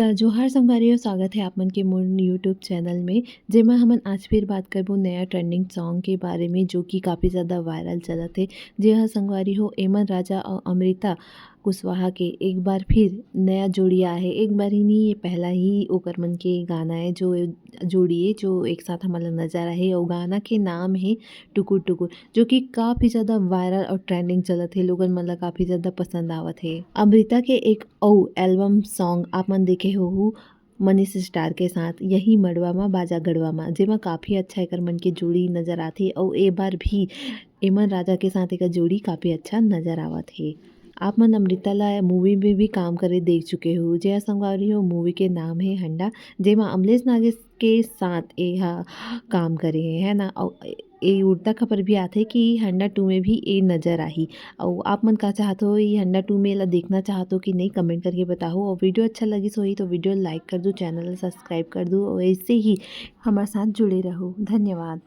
जोहार संगवारी और स्वागत है आपमन के मोर यूट्यूब चैनल में जेमा हमन आज फिर बात करबो नया ट्रेंडिंग सॉन्ग के बारे में जो कि काफ़ी ज़्यादा वायरल चलत है। जे ह संगवारी हो एमन राजा और अमृता कुशवाहा के एक बार फिर नया जोड़ी आया है। एक बार ही नहीं, ये पहला ही ओकर मन के गाना है जो जोड़ी है जो एक साथ हमन ला नज़र आए हे। और गाना के नाम है टुकुर टुकुर, जो कि काफ़ी ज़्यादा वायरल और ट्रेंडिंग चलत है। लोगन मन ला काफ़ी ज़्यादा पसंद आवत है। अमृता के एक और एल्बम सॉन्ग आप मन देखे होहू मनीष स्टार के साथ यही मड़वा मा बाजा गड़वा मा, जेमा काफ़ी अच्छा एकर मन के जोड़ी नज़र आथे। और ए बार भी एमन राजा के साथ एकर जोड़ी काफ़ी अच्छा नज़र आवत है। आप मन अमृता ला मूवी में भी काम करे देख चुके हो। जे संगवारी हो मूवी के नाम है हंडा, जेमा अमलेश नागे के साथ एहा काम करे है ना। और ए उड़ता खबर भी आथे कि हंडा 2 में भी ए नज़र आही। और आप मन का चाहत हो ये हंडा 2 में ला देखना चाहत हो कि नहीं, कमेंट करके बताओ। और वीडियो अच्छा लगिस होही तो वीडियो लाइक कर दो, चैनल ला सब्सक्राइब कर दो और ऐसे ही हमारे साथ जुड़े रहो। धन्यवाद।